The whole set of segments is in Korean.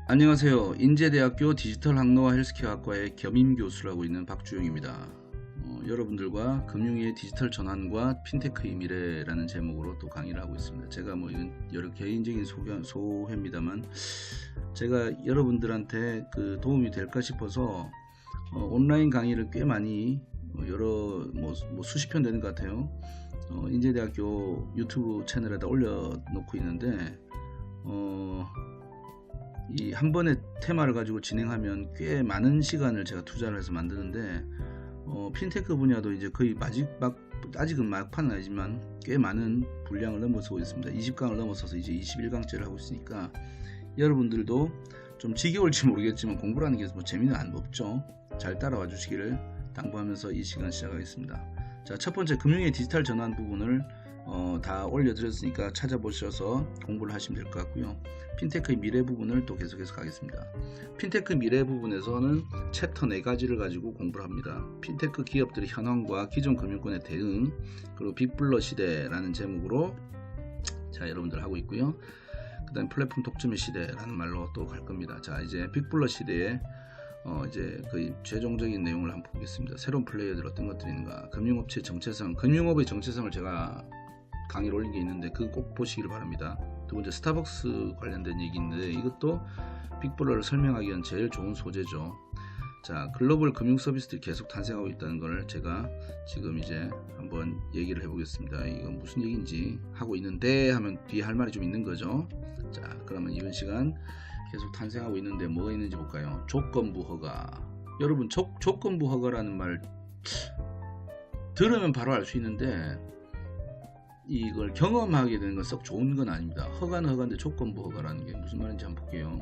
안녕하세요. 인제대학교 디지털 항로와 헬스케어학과의 겸임 교수를 하고 있는 박주영입니다. 여러분들과 금융의 디지털 전환과 핀테크의 미래라는 제목으로 또 강의를 하고 있습니다. 제가 뭐 이건 여러 개인적인 소회입니다만 제가 여러분들한테 도움이 될까 싶어서 온라인 강의를 꽤 많이 여러 수십 편 되는 것 같아요. 인제대학교 유튜브 채널에다 올려놓고 있는데 이 한 번의 테마를 가지고 진행하면 꽤 많은 시간을 제가 투자를 해서 만드는데 핀테크 분야도 이제 거의 아직은 막판은 아니지만 꽤 많은 분량을 넘어서고 있습니다. 20강을 넘어서서 이제 21강째를 하고 있으니까 여러분들도 좀 지겨울지 모르겠지만 공부라는 게 뭐 재미는 없죠. 잘 따라와 주시기를 당부하면서 이 시간 시작하겠습니다. 자, 첫 번째 금융의 디지털 전환 부분을 다 올려드렸으니까 찾아보셔서 공부를 하시면 될 것 같고요. 핀테크의 미래 부분을 또 계속해서 가겠습니다. 핀테크 미래 부분에서는 챕터 4가지를 가지고 공부를 합니다. 핀테크 기업들의 현황과 기존 금융권의 대응, 그리고 빅블러 시대라는 제목으로 자 여러분들 하고 있고요. 그 다음에 플랫폼 독점의 시대라는 말로 또 갈 겁니다. 자, 이제 빅블러 시대에 이제 거의 최종적인 내용을 한번 보겠습니다. 새로운 플레이어들 어떤 것들이 있는가, 금융업체의 정체성, 금융업의 정체성을 제가 강의를 올린 게 있는데 그거 꼭 보시기를 바랍니다. 두 번째 스타벅스 관련된 얘기인데 이것도 빅블러를 설명하기 위한 제일 좋은 소재죠. 자, 글로벌 금융 서비스들이 계속 탄생하고 있다는 걸 제가 지금 이제 한번 얘기를 해보겠습니다. 이건 무슨 얘기인지 하고 있는데 하면 뒤에 할 말이 좀 있는 거죠. 자, 그러면 이번 시간 계속 탄생하고 있는데 뭐가 있는지 볼까요? 조건부 허가. 여러분 조건부 허가라는 말 들으면 바로 알 수 있는데 이걸 경험하게 되는 건 썩 좋은 건 아닙니다. 허가는 허가인데 조건부 허가라는 게 무슨 말인지 한번 볼게요.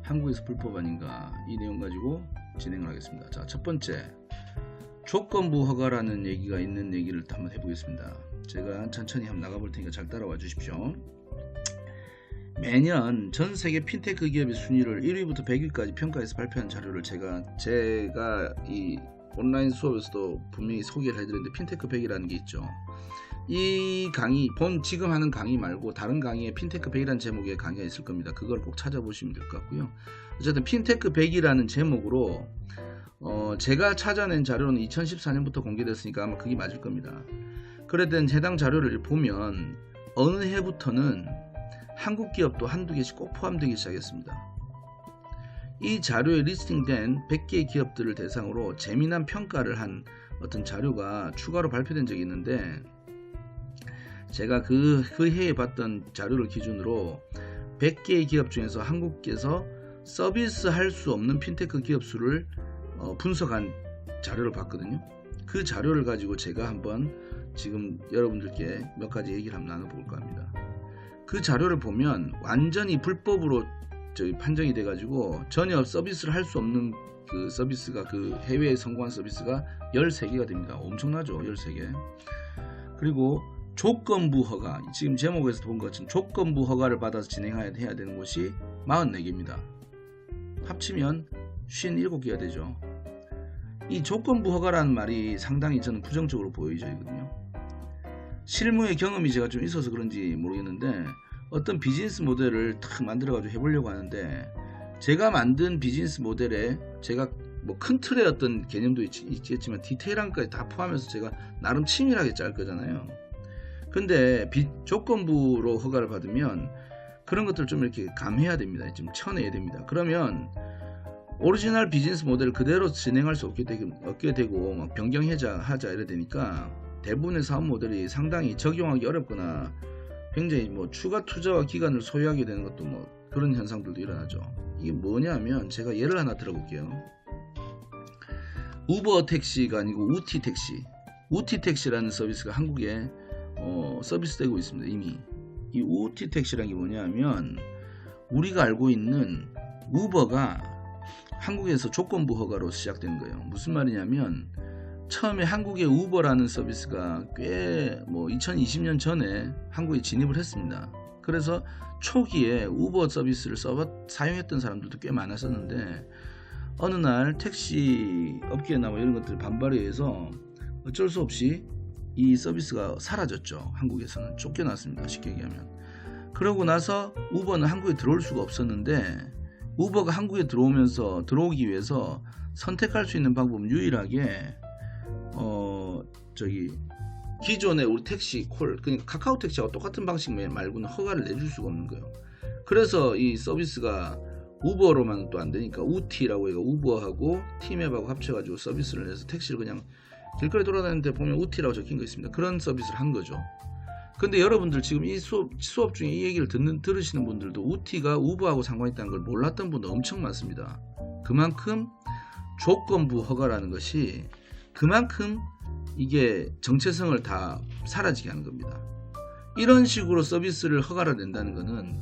한국에서 불법 아닌가, 이 내용 가지고 진행을 하겠습니다. 자, 첫 번째 조건부 허가라는 얘기가 있는 얘기를 한번 해보겠습니다. 제가 천천히 한번 나가볼 테니까 잘 따라와 주십시오. 매년 전 세계 핀테크 기업의 순위를 1위부터 100위까지 평가해서 발표한 자료를 제가 이 온라인 수업에서도 분명히 소개를 해드렸는데 핀테크 100이라는 게 있죠. 이 강의, 지금 하는 강의 말고 다른 강의에 핀테크 100이라는 제목의 강의가 있을 겁니다. 그걸 꼭 찾아보시면 될 것 같고요. 어쨌든 핀테크 100이라는 제목으로 제가 찾아낸 자료는 2014년부터 공개됐으니까 아마 그게 맞을 겁니다. 그랬던 해당 자료를 보면 어느 해부터는 한국 기업도 한두 개씩 꼭 포함되기 시작했습니다. 이 자료에 리스팅된 100개의 기업들을 대상으로 재미난 평가를 한 어떤 자료가 추가로 발표된 적이 있는데 제가 그 해에 봤던 자료를 기준으로 100개의 기업 중에서 한국에서 서비스할 수 없는 핀테크 기업 수를 분석한 자료를 봤거든요. 그 자료를 가지고 제가 한번 지금 여러분들께 몇 가지 얘기를 한번 나눠볼까 합니다. 그 자료를 보면 완전히 불법으로 판정이 돼가지고 전혀 서비스를 할 수 없는 그 서비스가, 그 해외에 성공한 서비스가 13개가 됩니다. 엄청나죠? 13개. 그리고 조건부 허가, 지금 제목에서 본 것처럼 조건부 허가를 받아서 진행해야 되는 곳이 44개입니다. 합치면 57개가 되죠. 이 조건부 허가라는 말이 상당히 저는 부정적으로 보여지거든요. 실무의 경험이 제가 좀 있어서 그런지 모르겠는데 어떤 비즈니스 모델을 탁 만들어가지고 해보려고 하는데 제가 만든 비즈니스 모델에 제가 뭐 큰 틀의 어떤 개념도 있겠지만 디테일한 것까지 다 포함해서 제가 나름 치밀하게 짤 거잖아요. 근데 조건부로 허가를 받으면 그런 것들을 좀 이렇게 감해야 됩니다. 좀 쳐내야 됩니다. 그러면 오리지널 비즈니스 모델을 그대로 진행할 수 없게 되고 막 변경하자 이래 되니까 대부분의 사업 모델이 상당히 적용하기 어렵거나 굉장히 뭐 추가 투자와 기간을 소요하게 되는 것도 뭐 그런 현상들도 일어나죠. 이게 뭐냐면 제가 예를 하나 들어볼게요. 우버 택시가 아니고 우티 택시. 우티 택시라는 서비스가 한국에 서비스되고 있습니다. 이미 이 우티 택시라는 게 뭐냐면 우리가 알고 있는 우버가 한국에서 조건부 허가로 시작된 거예요. 무슨 말이냐면 처음에 한국의 우버라는 서비스가 꽤 2020년 전에 한국에 진입을 했습니다. 그래서 초기에 우버 서비스를 사용했던 사람들도 꽤 많았었는데 어느 날 택시 업계나 이런 것들 반발에 의해서 어쩔 수 없이 이 서비스가 사라졌죠. 한국에서는 쫓겨났습니다. 쉽게 얘기하면. 그러고 나서 우버는 한국에 들어올 수가 없었는데 우버가 한국에 들어오기 위해서 선택할 수 있는 방법은 유일하게 기존의 우리 택시 콜, 그러니까 카카오 택시하고 똑같은 방식 말고는 허가를 내줄 수가 없는 거예요. 그래서 이 서비스가 우버로만 또 안 되니까 우티라고 해가 우버하고 티맵하고 합쳐가지고 서비스를 해서 택시를 그냥 길거리 돌아다니는데 보면 우티라고 적힌 거 있습니다. 그런 서비스를 한 거죠. 근데 여러분들 지금 이 수업 중에 이 얘기를 들으시는 분들도 우티가 우버하고 상관이 있다는 걸 몰랐던 분도 엄청 많습니다. 그만큼 조건부 허가라는 것이 그만큼 이게 정체성을 다 사라지게 하는 겁니다. 이런 식으로 서비스를 허가를 낸다는 것은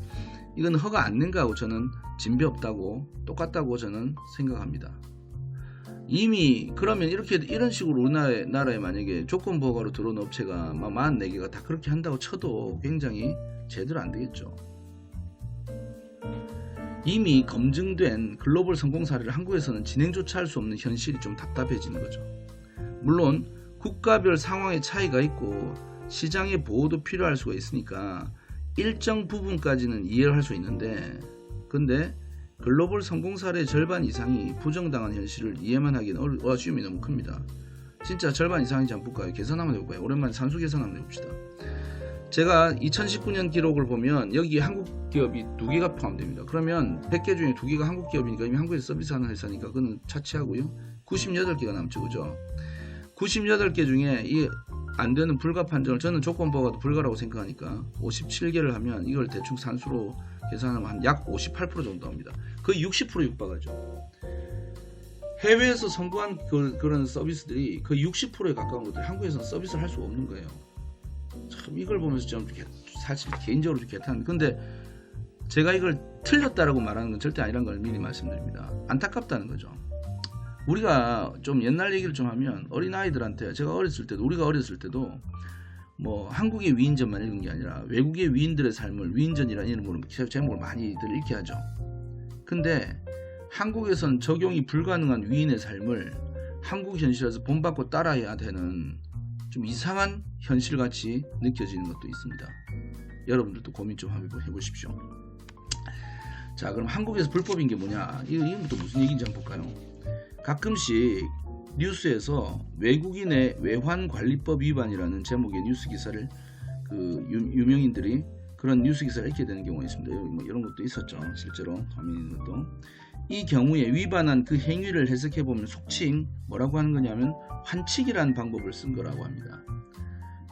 이건 허가 안 낸 거하고 저는 진배 없다고 똑같다고 저는 생각합니다. 이미 그러면 이런 식으로 우리나라에 만약에 조건부 허가로 들어온 업체가 44개가 다 그렇게 한다고 쳐도 굉장히 제대로 안 되겠죠. 이미 검증된 글로벌 성공 사례를 한국에서는 진행조차 할 수 없는 현실이 좀 답답해지는 거죠. 물론 국가별 상황의 차이가 있고 시장의 보호도 필요할 수가 있으니까 일정 부분까지는 이해를 할 수 있는데, 근데 글로벌 성공 사례의 절반 이상이 부정당한 현실을 이해만 하기는 어려움이 너무 큽니다. 진짜 절반 이상인지 한번 볼까요? 계산 한번 해볼까요? 오랜만에 산수 계산 한번 해봅시다. 제가 2019년 기록을 보면 여기 한국 기업이 2개가 포함됩니다. 그러면 100개 중에 2개가 한국 기업이니까 이미 한국에서 서비스하는 회사니까 그건 차치하고요. 98개가 남죠, 그죠? 98개 중에 이 안 되는 불가 판정을 저는 조건부가도 불가라고 생각하니까 57개를 하면 이걸 대충 산수로 계산하면 한 약 58% 정도 나옵니다. 거의 60% 육박하죠. 해외에서 선보한 그런 서비스들이 거의 60%에 가까운 것들이 한국에서는 서비스를 할 수가 없는 거예요. 참 이걸 보면서 좀 사실 개인적으로 좀 개탄. 근데 제가 이걸 틀렸다라고 말하는 건 절대 아니란 걸 미리 말씀드립니다. 안타깝다는 거죠. 우리가 좀 옛날 얘기를 좀 하면 어린아이들한테 우리가 어렸을 때도 뭐 한국의 위인전만 읽은 게 아니라 외국의 위인들의 삶을 위인전이라는 이름으로 제목을 많이들 읽게 하죠. 근데 한국에선 적용이 불가능한 위인의 삶을 한국 현실에서 본받고 따라해야 되는 좀 이상한 현실같이 느껴지는 것도 있습니다. 여러분들도 고민 좀 한번 해보십시오. 자, 그럼 한국에서 불법인 게 뭐냐? 이거부터 무슨 얘기인지 한번 볼까요? 가끔씩 뉴스에서 외국인의 외환관리법 위반이라는 제목의 뉴스 기사를 유명인들이 그런 뉴스 기사를 읽게 되는 경우가 있습니다. 뭐 이런 것도 있었죠. 실제로 화면에 있는 것도. 이 경우에 위반한 그 행위를 해석해 보면 속칭 뭐라고 하는 거냐면 환치기라는 방법을 쓴 거라고 합니다.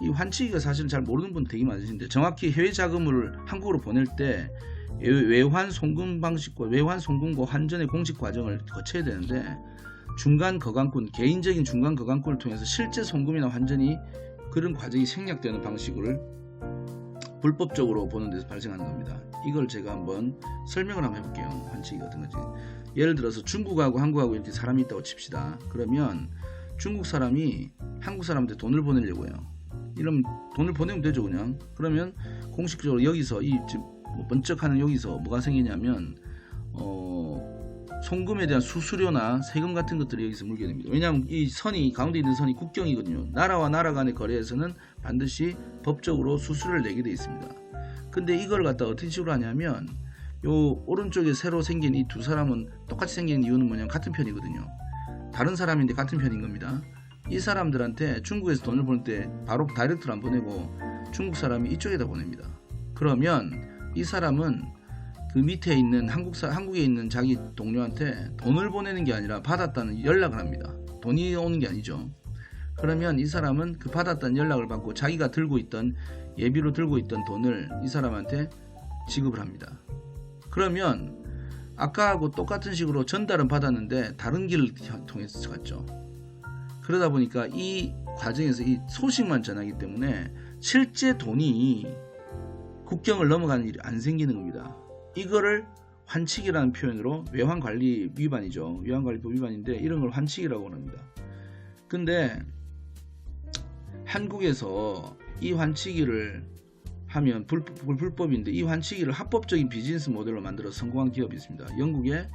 이 환치기가 사실은 잘 모르는 분 되게 많으신데, 정확히 해외 자금을 한국으로 보낼 때 외환 송금 방식과 외환 송금과 환전의 공식 과정을 거쳐야 되는데, 중간 거강권, 개인적인 중간 거강권을 통해서 실제 송금이나 환전이 그런 과정이 생략되는 방식을 불법적으로 보는 데서 발생하는 겁니다. 이걸 제가 한번 설명을 한번 해볼게요. 환치기 같은 거지. 예를 들어서 중국하고 한국하고 이렇게 사람이 있다고 칩시다. 그러면 중국 사람이 한국 사람한테 돈을 보내려고 해요. 이러면 돈을 보내면 되죠, 그냥. 그러면 공식적으로 여기서 번쩍하는 여기서 뭐가 생기냐면 송금에 대한 수수료나 세금 같은 것들이 여기서 물게 됩니다. 왜냐하면 이 선이 가운데 있는 선이 국경이거든요. 나라와 나라 간의 거래에서는 반드시 법적으로 수수료를 내게 되어 있습니다. 근데 이걸 갖다 어떤 식으로 하냐면 요 오른쪽에 새로 생긴 이 두 사람은 똑같이 생긴 이유는 뭐냐면 같은 편이거든요. 다른 사람인데 같은 편인 겁니다. 이 사람들한테 중국에서 돈을 보낼 때 바로 다이렉트로 안 보내고 중국 사람이 이쪽에다 보냅니다. 그러면 이 사람은 그 밑에 있는 한국에 있는 자기 동료한테 돈을 보내는 게 아니라 받았다는 연락을 합니다. 돈이 오는 게 아니죠. 그러면 이 사람은 그 받았다는 연락을 받고 자기가 예비로 들고 있던 돈을 이 사람한테 지급을 합니다. 그러면 아까하고 똑같은 식으로 전달은 받았는데 다른 길을 통해서 갔죠. 그러다 보니까 이 과정에서 이 소식만 전하기 때문에 실제 돈이 국경을 넘어가는 일이 안 생기는 겁니다. 이거를 환치기라는 표현으로 외환관리 위반이죠. 외환관리법 위반인데 이런 걸 환치기라고 합니다. 근데 한국에서 이 환치기를 하면 불법인데 이 환치기를 합법적인 비즈니스 모델로 만들어 성공한 기업이 있습니다. 영국의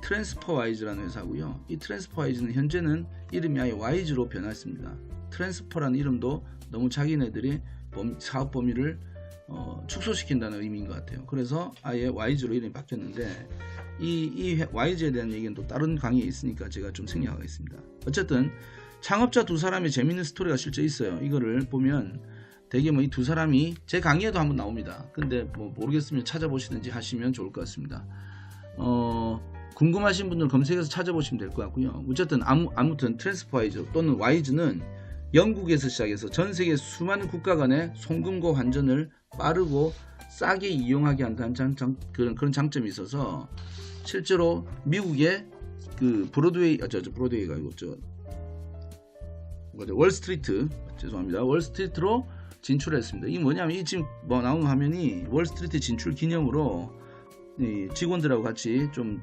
트랜스퍼와이즈라는 회사고요. 이 트랜스퍼와이즈는 현재는 이름이 아예 와이즈로 변했습니다. 트랜스퍼라는 이름도 너무 자기네들이 사업 범위를 축소시킨다는 의미인 것 같아요. 그래서 아예 와이즈로 이름이 바뀌었는데 이 YG에 대한 얘기는 또 다른 강의에 있으니까 제가 좀 생략하겠습니다. 어쨌든 창업자 두 사람의 재밌는 스토리가 실제 있어요. 이거를 보면 되게 뭐 이 두 사람이 제 강의에도 한번 나옵니다. 근데 뭐 모르겠으면 찾아보시든지 하시면 좋을 것 같습니다. 궁금하신 분들 검색해서 찾아보시면 될 것 같고요. 어쨌든 아무튼 트랜스퍼와이즈 또는 와이즈는 영국에서 시작해서 전 세계 수많은 국가 간의 송금고 환전을 빠르고 싸게 이용하게 한다는 그런 장점이 있어서 실제로 미국의 그 브로드웨이가 아니고 월스트리트, 죄송합니다. 월스트리트로 진출했습니다. 이게 뭐냐면 이 지금 뭐 나오는 화면이 월스트리트 진출 기념으로 이 직원들하고 같이 좀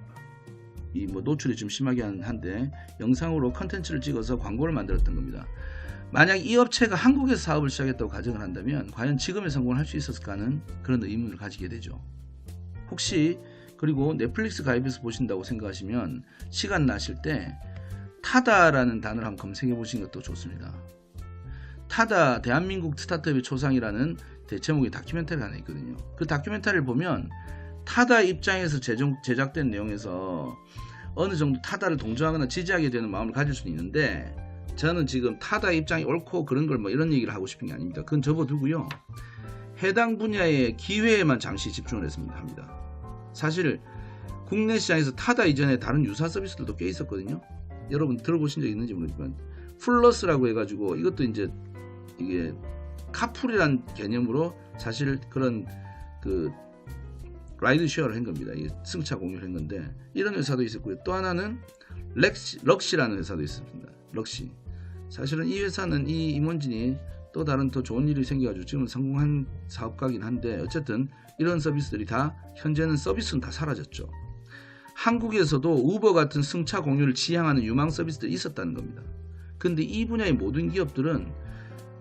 이 뭐 노출이 좀 심하게 한데 영상으로 컨텐츠를 찍어서 광고를 만들었던 겁니다. 만약 이 업체가 한국에서 사업을 시작했다고 가정을 한다면 과연 지금의 성공을 할 수 있었을까 하는 그런 의문을 가지게 되죠. 혹시 그리고 넷플릭스 가입해서 보신다고 생각하시면 시간 나실 때 타다라는 단어를 한번 검색해 보시는 것도 좋습니다. 타다 대한민국 스타트업의 초상이라는 제목의 다큐멘터리가 하나 있거든요. 그 다큐멘터리를 보면 타다 입장에서 제작된 내용에서 어느 정도 타다를 동조하거나 지지하게 되는 마음을 가질 수는 있는데 저는 지금 타다 입장이 옳고 그런 걸 뭐 이런 얘기를 하고 싶은 게 아닙니다. 그건 접어두고요. 해당 분야의 기회에만 잠시 집중을 합니다. 사실 국내 시장에서 타다 이전에 다른 유사 서비스들도 꽤 있었거든요. 여러분 들어보신 적 있는지 모르지만 플러스라고 해가지고 이것도 이제 이게 카풀이란 개념으로 사실 그런 그 라이드 쉐어를 한 겁니다. 이게 승차 공유를 한 건데 이런 회사도 있었고요. 또 하나는 럭시라는 회사도 있습니다. 럭시. 사실은 이 회사는 이 임원진이 또 다른 더 좋은 일이 생겨가지고 지금 성공한 사업가긴 한데 어쨌든 이런 서비스들이 다 현재는 서비스는 다 사라졌죠. 한국에서도 우버 같은 승차 공유를 지향하는 유망 서비스들이 있었다는 겁니다. 근데 이 분야의 모든 기업들은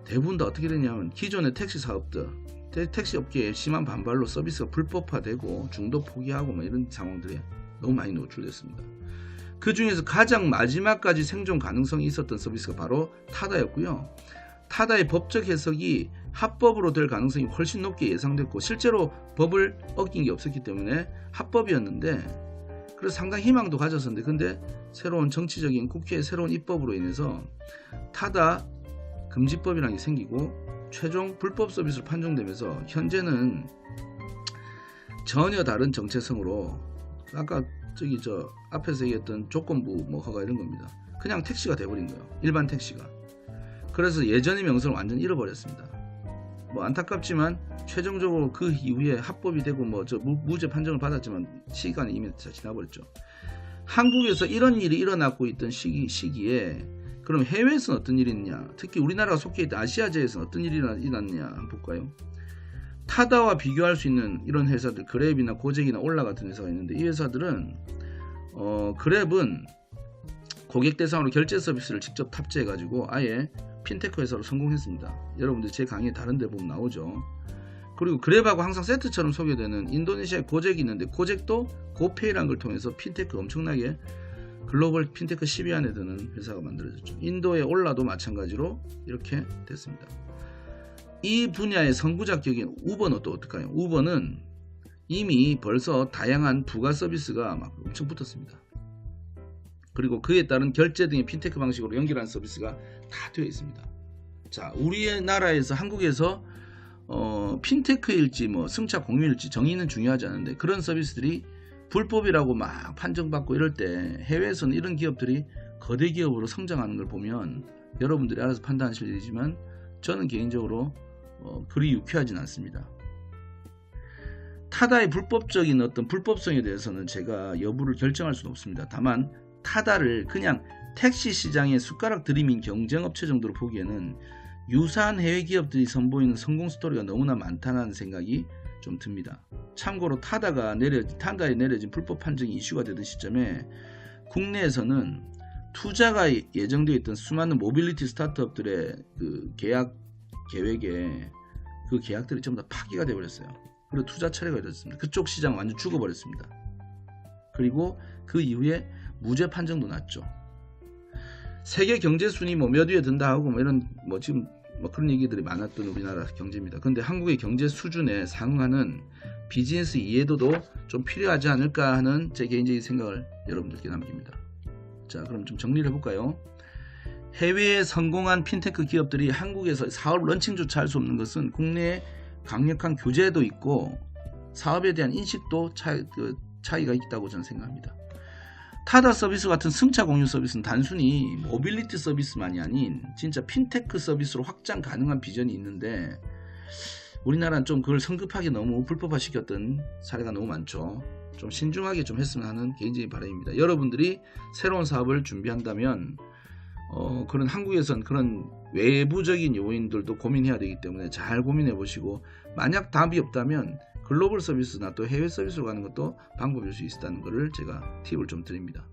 대부분 다 어떻게 되냐면 기존의 택시 사업들, 택시 업계에 심한 반발로 서비스가 불법화되고 중도 포기하고 뭐 이런 상황들에 너무 많이 노출됐습니다. 그 중에서 가장 마지막까지 생존 가능성이 있었던 서비스가 바로 타다였고요. 타다의 법적 해석이 합법으로 될 가능성이 훨씬 높게 예상됐고 실제로 법을 어긴 게 없었기 때문에 합법이었는데 그래서 상당히 희망도 가졌었는데 근데 새로운 정치적인 국회의 새로운 입법으로 인해서 타다 금지법이라는 게 생기고 최종 불법 서비스로 판정되면서 현재는 전혀 다른 정체성으로 아까 앞에서 얘기했던 조건부 뭐 허가 이런 겁니다. 그냥 택시가 돼버린 거예요. 일반 택시가. 그래서 예전의 명성을 완전히 잃어버렸습니다. 뭐 안타깝지만 최종적으로 그 이후에 합법이 되고 뭐 무죄 판정을 받았지만 시간이 이미 다 지나버렸죠. 한국에서 이런 일이 일어나고 있던 시기에 그럼 해외에서는 어떤 일이 있냐, 특히 우리나라가 속해 있던 아시아제에서는 어떤 일이 일어났냐 한번 볼까요? 타다와 비교할 수 있는 이런 회사들, 그랩이나 고잭이나 올라 같은 회사가 있는데 이 회사들은 그랩은 고객 대상으로 결제 서비스를 직접 탑재해 가지고 아예 핀테크 회사로 성공했습니다. 여러분들 제 강의 다른 데 보면 나오죠. 그리고 그랩하고 항상 세트처럼 소개되는 인도네시아의 고잭이 있는데 고잭도 고페이라는 걸 통해서 핀테크 엄청나게 글로벌 핀테크 10위 안에 드는 회사가 만들어졌죠. 인도의 올라도 마찬가지로 이렇게 됐습니다. 이 분야의 선구자격인 우버는 또 어떨까요? 우버는 이미 벌써 다양한 부가 서비스가 막 엄청 붙었습니다. 그리고 그에 따른 결제 등의 핀테크 방식으로 연결하는 서비스가 다 되어 있습니다. 자, 우리나라에서 한국에서 핀테크일지 뭐 승차 공유일지 정의는 중요하지 않은데 그런 서비스들이 불법이라고 막 판정받고 이럴 때 해외에서는 이런 기업들이 거대 기업으로 성장하는 걸 보면 여러분들이 알아서 판단하실 일이지만 저는 개인적으로 그리 유쾌하진 않습니다. 타다의 불법적인 어떤 불법성에 대해서는 제가 여부를 결정할 수는 없습니다. 다만 타다를 그냥 택시 시장의 숟가락 들이민 경쟁업체 정도로 보기에는 유사한 해외 기업들이 선보이는 성공 스토리가 너무나 많다는 생각이 좀 듭니다. 참고로 타다에 내려진 불법 판정이 이슈가 되던 시점에 국내에서는 투자가 예정되어 있던 수많은 모빌리티 스타트업들의 그 계약 계획에 그 계약들이 전부 다 파기가 되어버렸어요. 그리고 투자 철회가 이루어졌습니다. 그쪽 시장 완전 죽어버렸습니다. 그리고 그 이후에 무죄 판정도 났죠. 세계 경제 순위 뭐 몇 위에 든다 하고 뭐 이런 뭐 지금 뭐 그런 얘기들이 많았던 우리나라 경제입니다. 그런데 한국의 경제 수준에 상응하는 비즈니스 이해도도 좀 필요하지 않을까 하는 제 개인적인 생각을 여러분들께 남깁니다. 자, 그럼 좀 정리를 해볼까요? 해외에 성공한 핀테크 기업들이 한국에서 사업 런칭조차 할 수 없는 것은 국내에 강력한 규제도 있고 사업에 대한 인식도 차이가 있다고 저는 생각합니다. 타다 서비스 같은 승차 공유 서비스는 단순히 모빌리티 서비스만이 아닌 진짜 핀테크 서비스로 확장 가능한 비전이 있는데 우리나라는 좀 그걸 성급하게 너무 불법화시켰던 사례가 너무 많죠. 좀 신중하게 좀 했으면 하는 개인적인 바람입니다. 여러분들이 새로운 사업을 준비한다면 그런 한국에선 그런 외부적인 요인들도 고민해야 되기 때문에 잘 고민해 보시고 만약 답이 없다면 글로벌 서비스나 또 해외 서비스로 가는 것도 방법일 수 있다는 것을 제가 팁을 좀 드립니다.